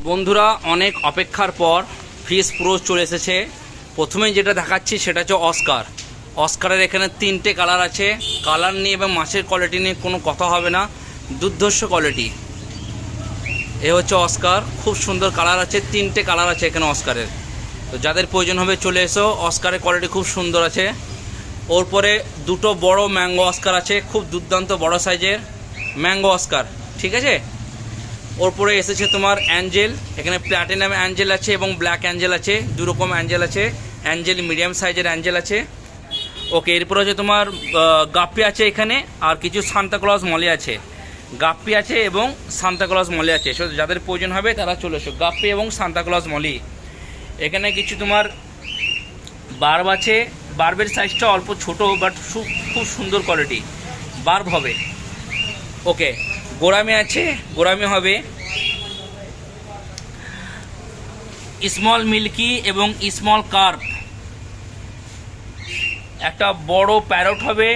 বন্ধুরা অনেক অপেক্ষার পর ফিশ প্রো চলে এসেছে। প্রথমে যেটা দেখাচ্ছি সেটা হচ্ছে অস্কার। অস্কারের এখানে 3টে কালার আছে। কালার নিয়ে এবং মাছের কোয়ালিটি নিয়ে কোনো কথা হবে না, দুর্ধর্ষ কোয়ালিটি। এ হচ্ছে অস্কার, খুব সুন্দর কালার আছে, 3টে কালার আছে এখানে অস্কারের। তো যাদের প্রয়োজন হবে চলে এসো, অস্কারের কোয়ালিটি খুব সুন্দর আছে। ওর পরে দুটো বড় ম্যাঙ্গো অস্কার আছে, খুব দুর্দান্ত বড় সাইজের ম্যাঙ্গো অস্কার, ঠিক আছে। ওর পরে এসেছে তোমার অ্যাঞ্জেল, এখানে প্ল্যাটিনাম অ্যাঞ্জেল আছে এবং ব্ল্যাক অ্যাঞ্জেল আছে, দুরকম অ্যাঞ্জেল আছে। অ্যাঞ্জেল মিডিয়াম সাইজের অ্যাঞ্জেল আছে। ওকে, এরপর হচ্ছে তোমার গাপ্পি আছে এখানে, আর কিছু সান্তাক্লজ মলি আছে। গাপ্পি আছে এবং সান্তাক্লজ মলি আছে। যাদের প্রয়োজন হবে তারা চলে এসো, গাপ্পি এবং সান্তাক্লজ মলি। এখানে কিছু তোমার বার্ব আছে, বার্বের সাইজটা অল্প ছোট, বাট খুব সুন্দর কোয়ালিটি, বার্ব হবে। ওকে, গোরামি আছে, গোরামি হবে। স্মল মিল্কি এবং স্মল কার্প, একটা বড় প্যারট হবে।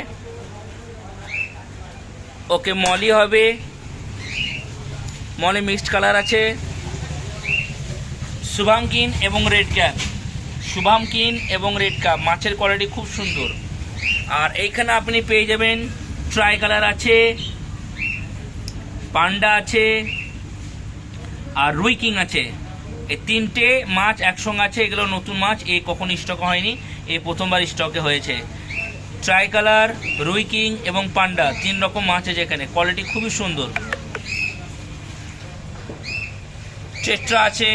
ওকে, মলি হবে, মলি মিক্সড কালার আছে। শুভামকিন এবং রেড ক্যাপ, শুভামকিন এবং রেড ক্যাপ, মাছের কোয়ালিটি খুব সুন্দর। আর এইখানে আপনি পেয়ে যাবেন ট্রাই কালার আছে, পান্ডা আছে, আর রুই কিং আছে। এই 3টে মাছ একসঙ্গে আছে। এগুলো নতুন মাছ, এই কখন স্টক হয়নি, এই প্রথমবার স্টকে হয়েছে। ট্রাই কালার, রুই কিং এবং পান্ডা, 3 রকম মাছ আছে এখানে, কোয়ালিটি খুবই সুন্দর। টেট্রা আছে।